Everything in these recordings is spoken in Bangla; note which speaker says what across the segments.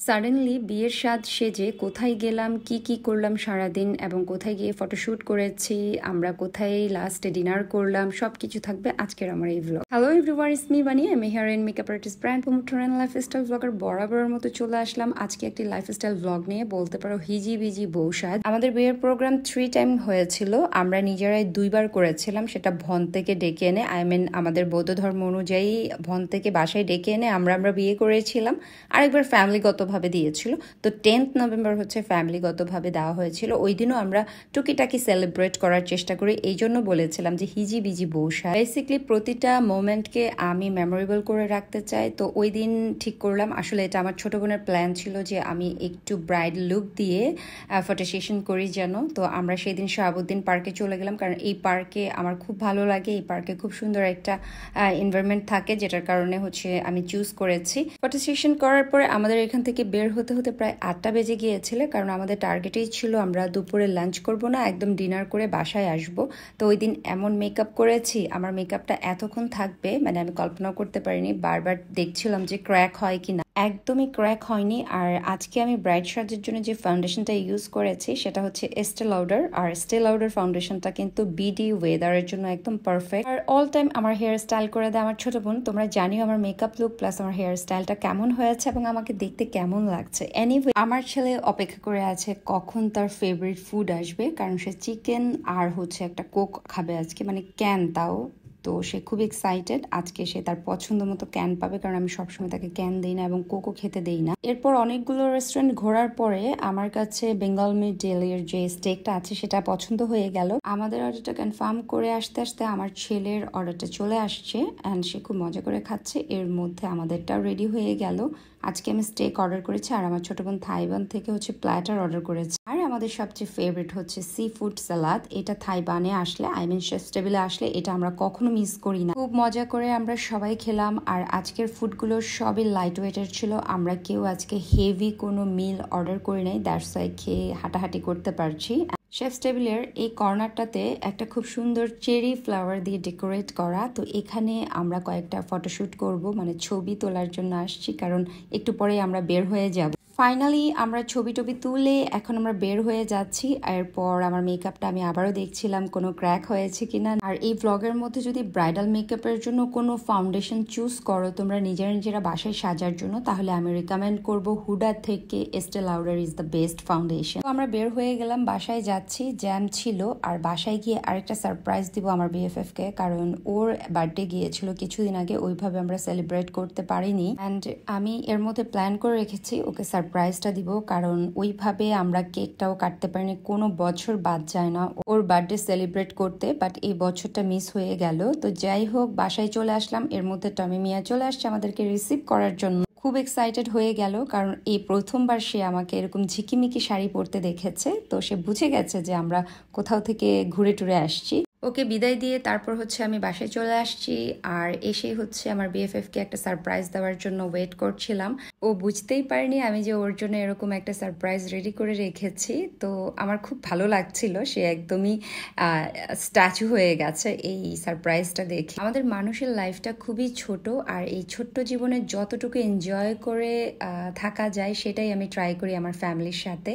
Speaker 1: সাডেনলি বিয়ের স্বাদ সেজে কোথায় গেলাম, কি কি করলাম সারাদিন এবং কোথায় গিয়ে ফটোশ্যুট করেছি, আমরা কোথায় লাস্টে ডিনার করলাম, সবকিছু থাকবে আজকের আমার এই blog. Hello everyone, it's me Bani. আমি hair and makeup artist, brand promoter and lifestyle blogger. বরাবরের মতো চলে আসলাম আজকে একটি লাইফস্টাইল ব্লগ নিয়ে। বলতে পারো হিজি বিজি বৌসাদ। আমাদের বিয়ের প্রোগ্রাম 3 টাইম হয়েছিল, আমরা নিজেরাই 2বার করেছিলাম। সেটা ভন থেকে ডেকে এনে, আমাদের বৌদ্ধ ধর্ম অনুযায়ী ভন থেকে বাসায় ডেকে এনে আমরা বিয়ে করেছিলাম। আরেকবার ফ্যামিলিগতভাবে দিয়েছিল। তো 10th নভেম্বর হচ্ছে ফ্যামিলিগতভাবে দেওয়া হয়েছিল। ওই দিনও আমরা টুকিটাকি সেলিব্রেট করার চেষ্টা করি। এই জন্য বলেছিলাম যে হিজি বিজি বৌসা। বেসিকলি প্রতিটা মোমেন্টকে আমি মেমোরেবল করে রাখতে চাই। তো ওই দিন ঠিক করলাম, আসলে এটা আমার ছোট বোনের প্ল্যান ছিল যে আমি একটু ব্রাইড লুক দিয়ে ফটো সেশন করি যেন। তো আমরা সেই দিন শাহাবুদ্দিন পার্কে চলে গেলাম, কারণ এই পার্কে আমার খুব ভালো লাগে। এই পার্কে খুব সুন্দর একটা এনভায়রনমেন্ট থাকে, যেটার কারণে হচ্ছে আমি চুজ করেছি। ফটো সেশন করার পরে আমাদের এখান থেকে বের হতে হতে প্রায় 8টা বেজে গিয়েছিল, কারণ আমাদের টার্গেটেই ছিল আমরা দুপুরে লাঞ্চ করব না, একদম ডিনার করে বাসায় আসব। তো ওই দিন এমন মেকআপ করেছি, আমার মেকআপটা এতক্ষণ থাকবে মানে আমি কল্পনাও করতে পারিনি। বারবার দেখছিলাম যে ক্র্যাক হয় কিনা, একদমই ক্র্যাক হয়নি। আর আজকে আমি ব্রাইট সাজের জন্য যে ফাউন্ডেশনটা ইউজ করেছি সেটা হচ্ছে এস্টে লাউডার। আর এস্টে লাউডার ফাউন্ডেশনটা কিন্তু বিডি ওয়েদারের জন্য একদম পারফেক্ট। আর অল টাইম আমার হেয়ার স্টাইল করে দেয় আমার ছোট বোন। তোমরা জানিও আমার মেকআপ লুক প্লাস আমার হেয়ার স্টাইলটা কেমন হয়েছে এবং আমাকে দেখতে কেমন লাগছে। এনিওয়ে, আমার ছেলে অপেক্ষা করে আছে কখন তার ফেভারিট ফুড আসবে, কারণ সে চিকেন আর হচ্ছে একটা কোক খাবে আজকে, মানে ক্যান তাও। তো সে খুব এক্সাইটেড, আজকে সে তার পছন্দ মতো ক্যান পাবে, কারণ আমি সবসময় তাকে ক্যান দিই না এবং কোকো খেতে দেই না। এরপর অনেকগুলো রেস্টুরেন্ট ঘোরার পরে আমার কাছে বেঙ্গল মিট ডেলির যে স্টেকটা আছে সেটা পছন্দ হয়ে গেল। আমাদের অর্ডারটা কনফার্ম করে আসতে আসতে আমার ছেলের অর্ডারটা চলে আসছে অ্যান্ড সে খুব মজা করে খাচ্ছে। এর মধ্যে আমাদেরটাও রেডি হয়ে গেল। আজকে আমি স্টেক অর্ডার করেছি আর আমার ছোট বোন থাইবান থেকে হচ্ছে প্ল্যাটার অর্ডার করেছে। আর আমাদের সবচেয়ে ফেভারিট হচ্ছে সি ফুড সালাদ। এটা থাইবানে আসলে, শেফ টেবিলে আসলে এটা আমরা কখনো মিস করি না। খুব মজা করে আমরা সবাই খেলাম। আর আজকের ফুডগুলো সবই লাইট ওয়েটের ছিল। আমরা কেউ আজকে হেভি কোনো মিল অর্ডার করি নাই, দ্যাটস ওয়াই খেয়ে হাঁটাহাঁটি করতে পারছি। শেফ টেবিলের এই কর্নারটাতে একটা খুব সুন্দর চেরি ফ্লাওয়ার দিয়ে ডেকোরেট করা। তো এখানে আমরা কয়েকটা ফটোশুট করব, মানে ছবি তোলার জন্য আসছি, কারণ একটু পরে আমরা বের হয়ে যাব। ফাইনালি আমরা ছবি টবি তুলে এখন আমরা বের হয়ে যাচ্ছি। এরপর আমার মেকআপটা আমি আবারও দেখছিলাম কোনো ক্র্যাক হয়েছে কিনা। আর এই ব্লগের মধ্যে যদি ব্রাইডাল মেকআপের জন্য কোনো ফাউন্ডেশন চুজ করো তোমরা নিজেরা বাসায় সাজার জন্য, তাহলে আমি রিকমেন্ড করব হুডা থেকে এস্টে louder is the best foundation. আমরা বের হয়ে গেলাম, বাসায় যাচ্ছি, জ্যাম ছিল। আর বাসায় গিয়ে আরেকটা সারপ্রাইজ দিব আমার বিএফএফ কে, কারণ ওর বার্থডে গিয়েছিল কিছুদিন আগে, ওইভাবে আমরা সেলিব্রেট করতে পারিনি। অ্যান্ড আমি এর মধ্যে প্ল্যান করে রেখেছি ওকে সারপ্রাইজটা দিব, কারণ ওইভাবে আমরা কেকটাও কাটতে পারিনি। কোনো বছর বাদ যায় না ওর বার্থডে সেলিব্রেট করতে, বাট এই বছরটা মিস হয়ে গেল। তো যাই হোক, বাসায় চলে আসলাম। এর মধ্যে টমি মিয়া চলে আসছে আমাদেরকে রিসিভ করার জন্য। খুব এক্সাইটেড হয়ে গেল, কারণ এই প্রথমবার সে আমাকে এরকম ঝিকিমিকি শাড়ি পরতে দেখেছে। তো সে বুঝে গেছে যে আমরা কোথাও থেকে ঘুরে টুরে আসছি। ওকে বিদায় দিয়ে তারপর হচ্ছে আমি বাসায় চলে আসছি। আর এসেই হচ্ছে আমার বিএফএফকে একটা সারপ্রাইজ দেওয়ার জন্য ওয়েট করছিলাম। ও বুঝতেই পারেনি আমি যে ওর জন্য এরকম একটা সারপ্রাইজ রেডি করে রেখেছি। তো আমার খুব ভালো লাগছিল, সে একদমই স্ট্যাচু হয়ে গেছে এই সারপ্রাইজটা দেখে। আমাদের মানুষের লাইফটা খুবই ছোট, আর এই ছোট্ট জীবনে যতটুকু এনজয় করে থাকা যায় সেটাই আমি ট্রাই করি আমার ফ্যামিলির সাথে।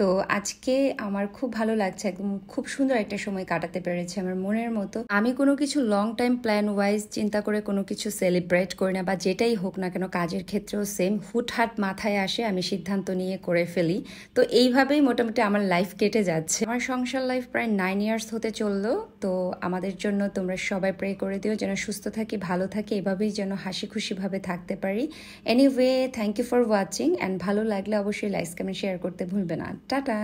Speaker 1: তো আজকে আমার খুব ভালো লাগছে, একদম খুব সুন্দর একটা সময় কাটাতে পেরেছি আমার মনের মতো। আমি কোনো কিছু লং টাইম প্ল্যান ওয়াইজ চিন্তা করে কোনো কিছু সেলিব্রেট করি না, বা যেটাই হোক না কেন কাজের ক্ষেত্রেও সেম, হুটহাট মাথায় আসে, আমি সিদ্ধান্ত নিয়ে করে ফেলি। তো এইভাবেই মোটামুটি আমার লাইফ কেটে যাচ্ছে। আমার সংসার লাইফ প্রায় 9 ইয়ার্স হতে চললো। তো আমাদের জন্য তোমরা সবাই প্রে করে দিও যেন সুস্থ থাকি, ভালো থাকি, এভাবেই যেন হাসি খুশিভাবে থাকতে পারি। Anyway, thank you for watching, and ভালো লাগলে অবশ্যই লাইক কমেন্ট শেয়ার করতে ভুলবে না। টাটা।